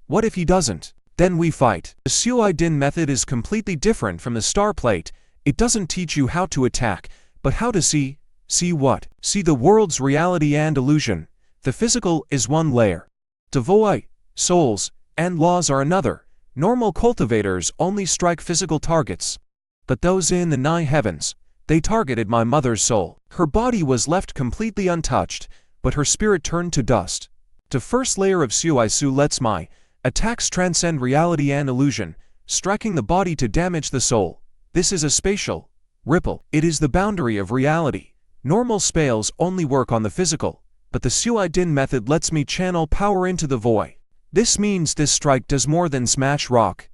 What if he doesn't? Then we fight. The Sui Din method is completely different from the star plate. It doesn't teach you how to attack, but how to see. See what? See the world's reality and illusion. The physical is one layer. The void, souls, and laws are another. Normal cultivators only strike physical targets. But those in the 9 heavens, they targeted my mother's soul. Her body was left completely untouched, but her spirit turned to dust. The first layer of Sui Su lets my attacks transcend reality and illusion, striking the body to damage the soul. This is a spatial ripple. It is the boundary of reality. Normal spells only work on the physical, but the Sui Din method lets me channel power into the void. This means this strike does more than smash rock.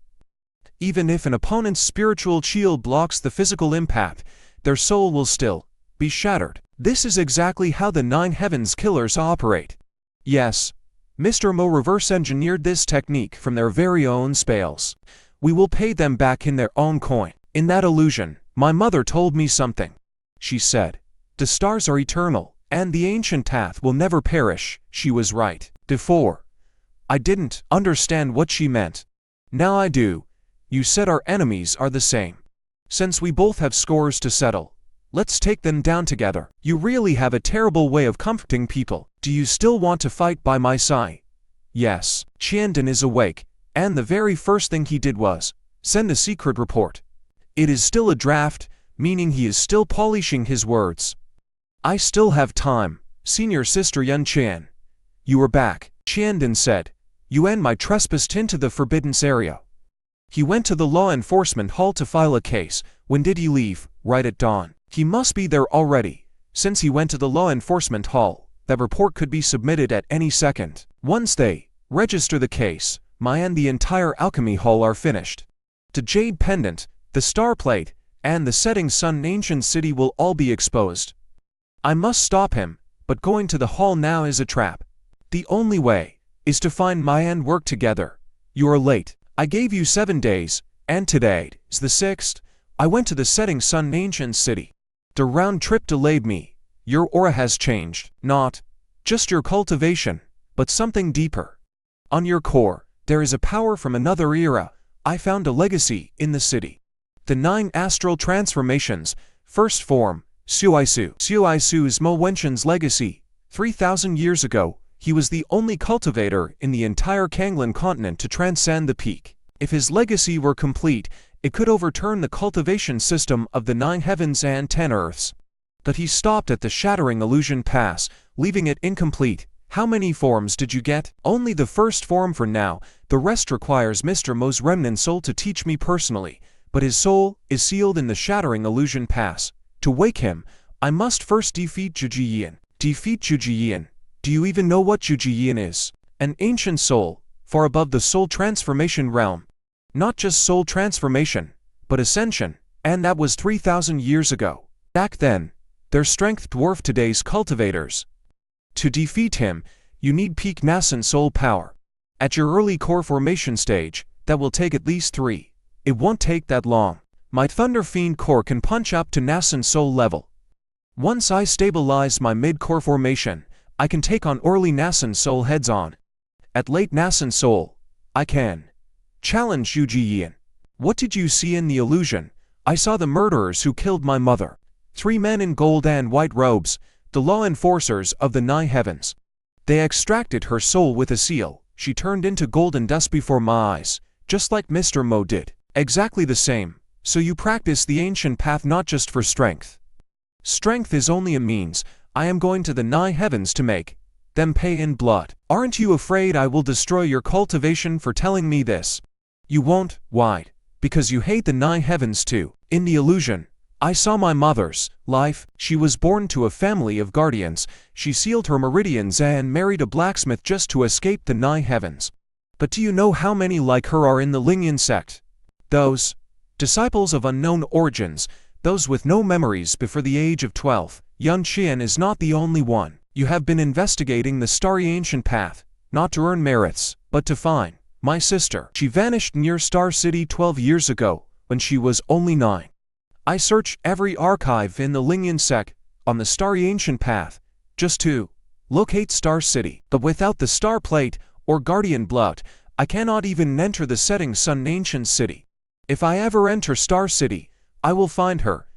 Even if an opponent's spiritual shield blocks the physical impact, their soul will still be shattered. This is exactly how the 9 heavens killers operate. Yes, Mr. Mo reverse engineered this technique from their very own spells. We will pay them back in their own coin. In that illusion, my mother told me something. She said, the stars are eternal, and the ancient path will never perish. She was right. Before, I didn't understand what she meant. Now I do. You said our enemies are the same. Since we both have scores to settle, Let's take them down together. You really have a terrible way of comforting people. Do you still want to fight by my side? Yes. Qiandan is awake, and the very first thing he did was send a secret report. It is still a draft, meaning he is still polishing his words. I still have time, senior sister Yun Qian. You are back, Qiandan said. You and my trespassed into the forbidden area. He went to the law enforcement hall to file a case. When did he leave? Right at dawn. He must be there already. Since he went to the law enforcement hall, that report could be submitted at any second. Once they register the case, my and the entire alchemy hall are finished. The jade pendant, the star plate, and the setting sun ancient city will all be exposed. I must stop him, but going to the hall now is a trap. The only way is to find my and work together. You are late. I gave you 7 days, and today is the 6th. I went to the setting sun ancient city. The round trip delayed me. Your aura has changed, not just your cultivation, but something deeper. On your core, there is a power from another era. I found a legacy in the city. The 9 astral transformations, first form, Suisu. Suisu is Mo Wenshan's legacy. 3,000 years ago, he was the only cultivator in the entire Kanglan continent to transcend the peak. If his legacy were complete, it could overturn the cultivation system of the 9 heavens and 10 earths. But he stopped at the shattering illusion pass, leaving it incomplete. How many forms did you get? Only the first form for now. The rest requires Mr. Mo's remnant soul to teach me personally, but his soul is sealed in the shattering illusion pass. To wake him, I must first defeat Jujiyan. Defeat Jujiyan. Do you even know what Jujiyan is? An ancient soul, far above the soul transformation realm. Not just soul transformation, but ascension, and that was 3,000 years ago. Back then, their strength dwarfed today's cultivators. To defeat him, you need peak nascent soul power. At your early core formation stage, that will take at least 3. It won't take that long. My Thunder Fiend core can punch up to nascent soul level. Once I stabilize my mid-core formation, I can take on early nascent soul heads-on. At late nascent soul, I can challenge Yu Jiyan. What did you see in the illusion? I saw the murderers who killed my mother. 3 men in gold and white robes, the law enforcers of the 9 heavens. They extracted her soul with a seal. She turned into golden dust before my eyes, just like Mr. Mo did. Exactly the same. So you practice the ancient path not just for strength. Strength is only a means. I am going to the 9 heavens to make them pay in blood. Aren't you afraid I will destroy your cultivation for telling me this? You won't. Why? Because you hate the 9 heavens too. In the illusion, I saw my mother's life. She was born to a family of guardians. She sealed her meridians and married a blacksmith just to escape the 9 heavens. But do you know how many like her are in the Lingyan sect? Those disciples of unknown origins, those with no memories before the age of 12. Yun Qian is not the only one. You have been investigating the starry ancient path, not to earn merits, but to find my sister. She vanished near Star City 12 years ago, when she was only 9. I searched every archive in the Lingyan sect, on the starry ancient path, just to locate Star City. But without the star plate, or guardian blood, I cannot even enter the setting sun ancient city. If I ever enter Star City, I will find her.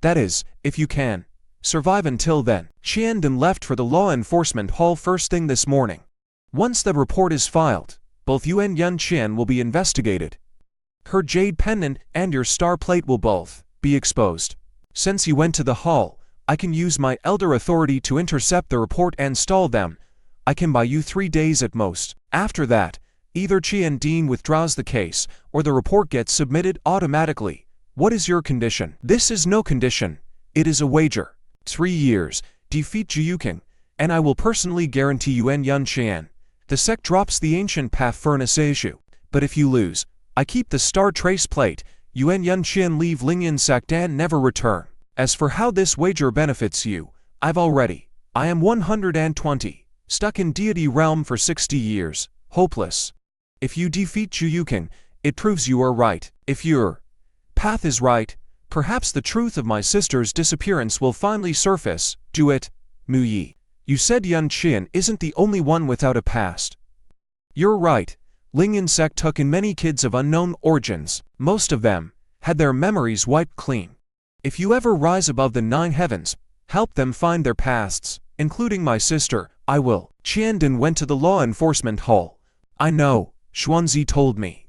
That is, if you can survive until then. Qiandan left for the law enforcement hall first thing this morning. Once the report is filed, both you and Yun Qian will be investigated. Her jade pendant and your star plate will both be exposed. Since you went to the hall, I can use my elder authority to intercept the report and stall them. I can buy you 3 days at most. After that, either Qiandan withdraws the case, or the report gets submitted automatically. What is your condition? This is no condition. It is a wager. 3 years, defeat Jiyuking, and I will personally guarantee you and Yun Qian. The sect drops the ancient path furnace issue. But if you lose, I keep the star trace plate. You and Yun Qian leave Lingyan sect and never return. As for how this wager benefits you, I am 120, stuck in deity realm for 60 years, hopeless. If you defeat Jiyuking, it proves you are right. If your path is right, perhaps the truth of my sister's disappearance will finally surface. Do it, Mu Yi. You said Yun Qian isn't the only one without a past. You're right. Lingyan sect took in many kids of unknown origins. Most of them had their memories wiped clean. If you ever rise above the 9 heavens, help them find their pasts, including my sister, I will. Qiandin went to the law enforcement hall. I know, Xuanzi told me.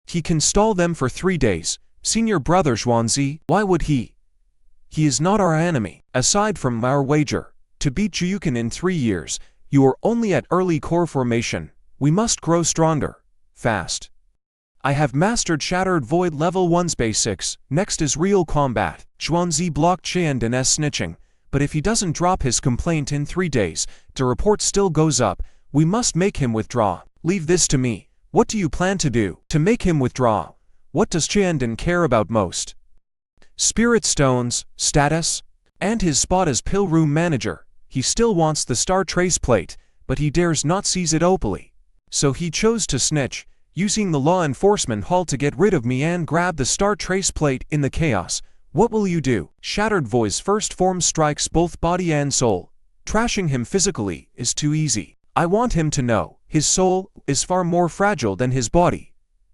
He can stall them for 3 days. Senior brother Xuanzi, why would he? He is not our enemy. Aside from our wager, to beat Juyukan in 3 years, you are only at early core formation. We must grow stronger. Fast. I have mastered Shattered Void level 1's basics. Next is real combat. Xuanzi blocked Qiandin's snitching, but if he doesn't drop his complaint in 3 days, the report still goes up. We must make him withdraw. Leave this to me. What do you plan to do to make him withdraw? What does Qiandin care about most? Spirit stones, status, and his spot as pill room manager. He still wants the star trace plate, but he dares not seize it openly. So he chose to snitch, using the law enforcement hall to get rid of me and grab the star trace plate in the chaos. What will you do? Shattered Void's first form strikes both body and soul. Trashing him physically is too easy. I want him to know his soul is far more fragile than his body.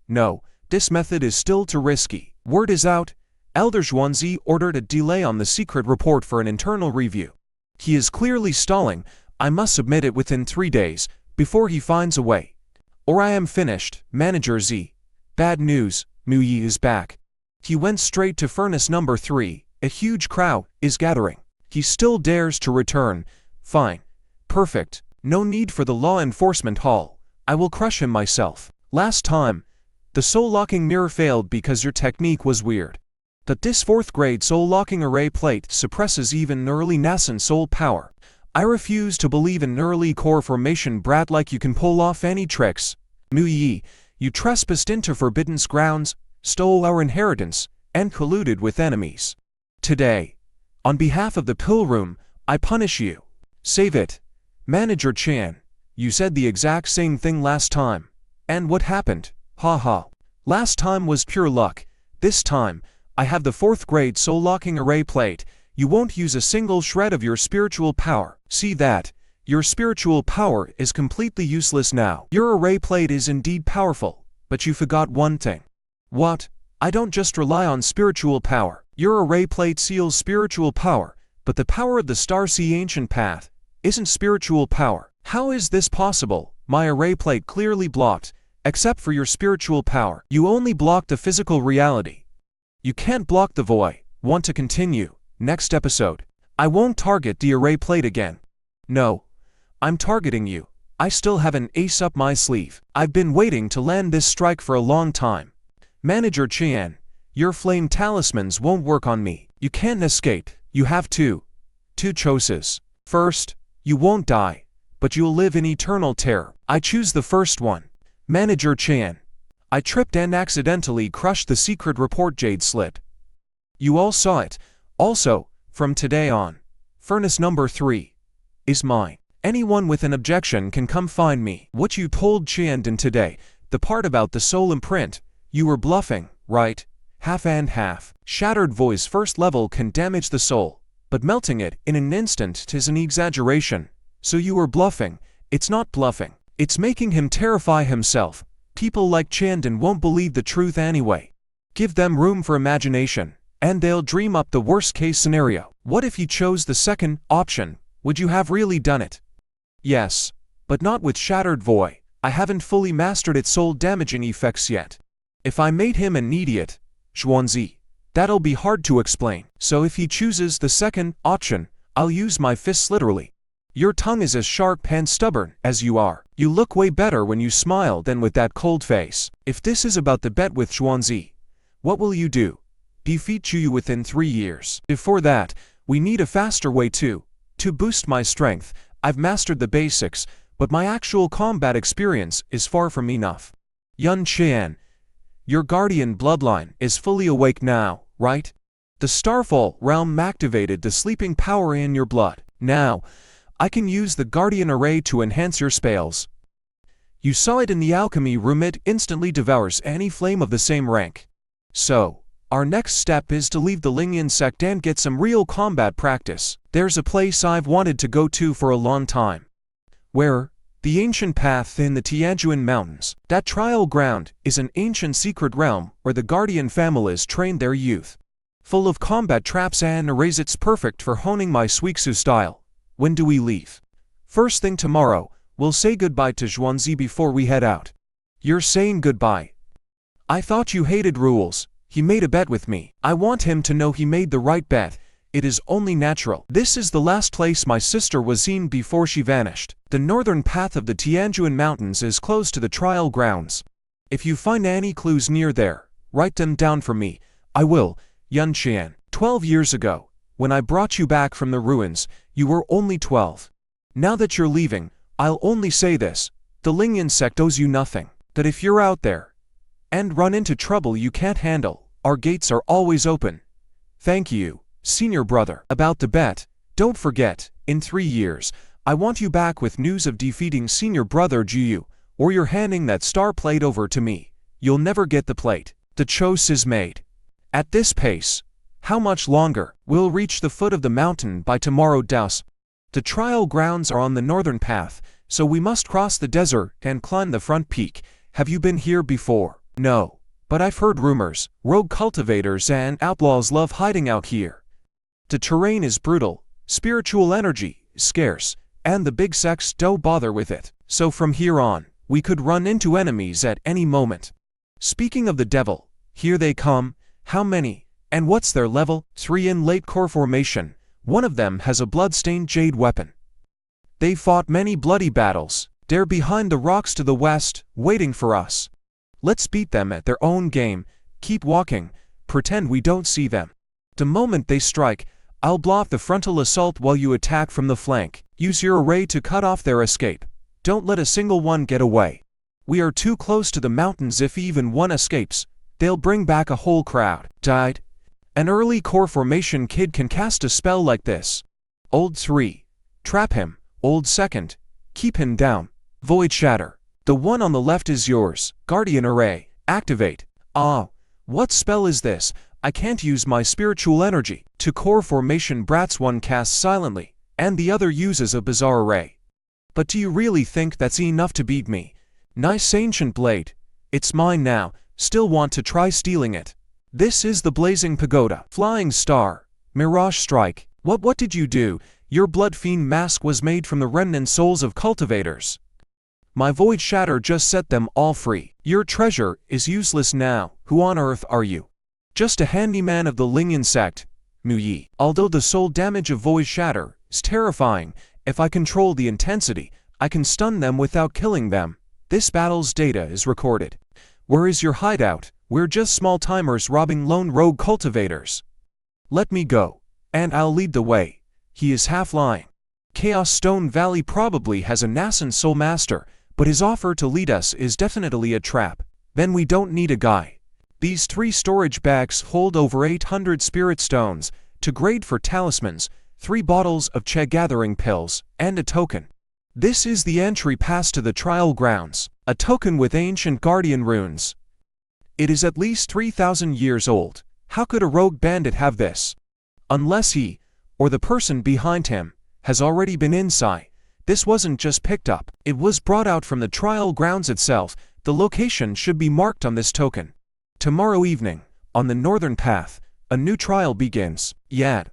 No, this method is still too risky. Word is out. Elder Xuanzi ordered a delay on the secret report for an internal review. He is clearly stalling. I must submit it within 3 days, before he finds a way. Or I am finished. Manager Z. Bad news, Mu Yi is back. He went straight to furnace number 3. A huge crowd is gathering. He still dares to return. Fine. Perfect. No need for the law enforcement hall. I will crush him myself. Last time, the soul-locking mirror failed because your technique was weird. But this 4th grade soul-locking array plate suppresses even early nascent soul power. I refuse to believe in early core formation brat like you can pull off any tricks. Mu Yi, you trespassed into forbidden grounds, stole our inheritance, and colluded with enemies. Today, on behalf of the pill room, I punish you. Save it. Manager Chan, you said the exact same thing last time. And what happened? Haha. Last time was pure luck. This time, I have the 4th grade soul-locking array plate. You won't use a single shred of your spiritual power. See that? Your spiritual power is completely useless now. Your array plate is indeed powerful, but you forgot one thing. What? I don't just rely on spiritual power. Your array plate seals spiritual power, but the power of the Star Sea Ancient Path isn't spiritual power. How is this possible? My array plate clearly blocked, except for your spiritual power. You only blocked the physical reality. You can't block the void. Want to continue? Next episode. I won't target the array plate again. No. I'm targeting you. I still have an ace up my sleeve. I've been waiting to land this strike for a long time. Manager Qian, your flame talismans won't work on me. You can't escape. You have two choices. First, you won't die, but you'll live in eternal terror. I choose the first one. Manager Qian. I tripped and accidentally crushed the secret report jade slit. You all saw it. Also, from today on, furnace number 3 is mine. Anyone with an objection can come find me. What you told Qiandin today, the part about the soul imprint, you were bluffing, right? Half and half. Shattered Void's first level can damage the soul, but melting it in an instant is an exaggeration. So you were bluffing. It's not bluffing. It's making him terrify himself. People like Qiandin won't believe the truth anyway. Give them room for imagination, and they'll dream up the worst-case scenario. What if you chose the second option? Would you have really done it? Yes, but not with Shattered Void. I haven't fully mastered its soul-damaging effects yet. If I made him an idiot, Xuanzi, that'll be hard to explain. So if he chooses the second option, I'll use my fists literally. Your tongue is as sharp and stubborn as you are. You look way better when you smile than with that cold face. If this is about the bet with Xuanzi, what will you do? Defeat Chuyu within 3 years. Before that, we need a faster way to boost my strength. I've mastered the basics, but my actual combat experience is far from enough. Yun Qian, your guardian bloodline is fully awake now, right? The Starfall realm activated the sleeping power in your blood. Now, I can use the guardian array to enhance your spells. You saw it in the alchemy room. It instantly devours any flame of the same rank. So, our next step is to leave the Lingyan sect and get some real combat practice. There's a place I've wanted to go to for a long time. Where? The ancient path in the Tianjuan Mountains. That trial ground is an ancient secret realm where the guardian families train their youth. full of combat traps and arrays. It's perfect for honing my Suiksu style. When do we leave? First thing tomorrow. We'll say goodbye to Zhuanzi before we head out. You're saying goodbye? I thought you hated rules. He made a bet with me. I want him to know he made the right bet. It is only natural. This is the last place my sister was seen before she vanished. The northern path of the Tianjuan Mountains is close to the trial grounds. If you find any clues near there, write them down for me. I will. Yun Qian. 12 years ago, when I brought you back from the ruins, you were only 12. Now that you're leaving, I'll only say this. The Lingyan sect owes you nothing. That if you're out there and run into trouble you can't handle, our gates are always open. Thank you, senior brother. About the bet, don't forget, in 3 years, I want you back with news of defeating senior brother Juyu, or you're handing that star plate over to me. You'll never get the plate. The choice is made. At this pace, how much longer? We'll reach the foot of the mountain by tomorrow dusk. The trial grounds are on the northern path, so we must cross the desert and climb the front peak. Have you been here before? No, but I've heard rumors. Rogue cultivators and outlaws love hiding out here. The terrain is brutal, spiritual energy is scarce, and the big sects don't bother with it. So from here on, we could run into enemies at any moment. Speaking of the devil, here they come. How many? And what's their level? 3 in late core formation. One of them has a blood-stained jade weapon. They fought many bloody battles. They're behind the rocks to the west, waiting for us. Let's beat them at their own game. Keep walking. Pretend we don't see them. The moment they strike, I'll block the frontal assault while you attack from the flank. Use your array to cut off their escape. Don't let a single one get away. We are too close to the mountains. If even one escapes, they'll bring back a whole crowd. Died. An early core formation kid can cast a spell like this. Old 3. Trap him. Old 2nd. Keep him down. Void Shatter. The one on the left is yours. Guardian Array. Activate. Ah, what spell is this? I can't use my spiritual energy. To core formation brats, one casts silently, and the other uses a bizarre array. But do you really think that's enough to beat me? Nice ancient blade. It's mine now. Still want to try stealing it? This is the Blazing Pagoda. Flying Star. Mirage Strike. What did you do? Your Blood Fiend mask was made from the remnant souls of cultivators. My Void Shatter just set them all free. Your treasure is useless now. Who on earth are you? Just a handyman of the Lingyan sect, Mu Yi. Although the soul damage of Void Shatter is terrifying, if I control the intensity, I can stun them without killing them. This battle's data is recorded. Where is your hideout? We're just small timers robbing lone rogue cultivators. Let me go, and I'll lead the way. He is half lying. Chaos Stone Valley probably has a nascent soul master, but his offer to lead us is definitely a trap. Then we don't need a guy. These 3 storage bags hold over 800 spirit stones, to grade for talismans, 3 bottles of Che gathering pills, and a token. This is the entry pass to the trial grounds, a token with ancient guardian runes. It is at least 3,000 years old. How could a rogue bandit have this? Unless he, or the person behind him, has already been inside. This wasn't just picked up, it was brought out from the trial grounds itself. The location should be marked on this token. Tomorrow evening, on the northern path, a new trial begins. Yad.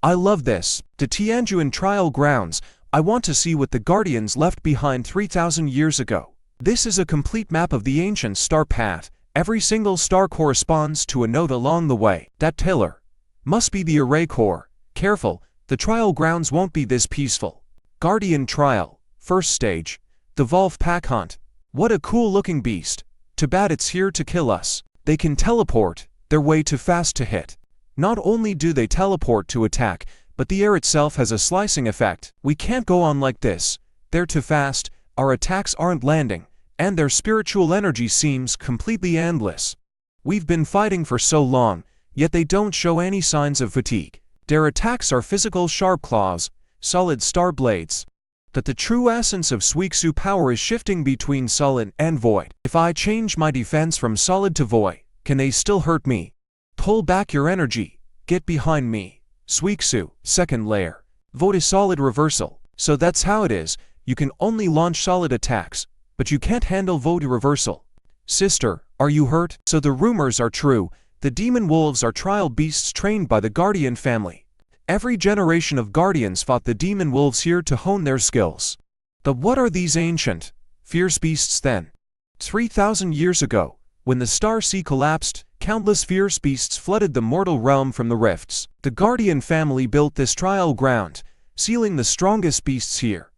I love this. The Tianjuan trial grounds. I want to see what the guardians left behind 3,000 years ago. This is a complete map of the ancient star path. Every single star corresponds to a node along the way. That pillar must be the array core. Careful, the trial grounds won't be this peaceful. Guardian Trial. First stage. The Volve Pack Hunt. What a cool looking beast. Too bad it's here to kill us. They can teleport. They're way too fast to hit. Not only do they teleport to attack, but the air itself has a slicing effect. We can't go on like this. They're too fast, our attacks aren't landing, and their spiritual energy seems completely endless. We've been fighting for so long, yet they don't show any signs of fatigue. Their attacks are physical sharp claws, solid star blades. But the true essence of Suiksu power is shifting between solid and void. If I change my defense from solid to void, can they still hurt me? Pull back your energy. Get behind me. Suiksu, second layer. Void is solid reversal. So that's how it is. You can only launch solid attacks, but you can't handle void reversal. Sister, are you hurt? So the rumors are true. The demon wolves are trial beasts trained by the guardian family. Every generation of guardians fought the demon wolves here to hone their skills. But what are these ancient, fierce beasts then? 3,000 years ago, when the star sea collapsed, countless fierce beasts flooded the mortal realm from the rifts. The guardian family built this trial ground, sealing the strongest beasts here.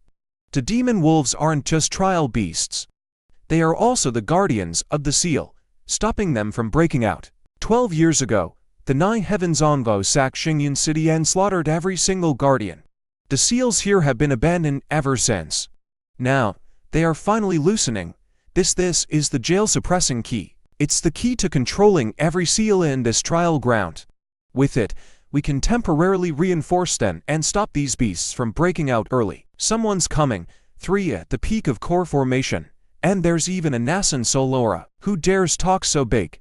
The demon wolves aren't just trial beasts. They are also the guardians of the seal, stopping them from breaking out. 12 years ago, the Nine Heavens envoy sacked Xingyun City and slaughtered every single guardian. The seals here have been abandoned ever since. Now, they are finally loosening. This is the jail suppressing key. It's the key to controlling every seal in this trial ground. With it, we can temporarily reinforce them and stop these beasts from breaking out early. Someone's coming, 3 at the peak of core formation. And there's even a Nasan Solora. Who dares talk so big?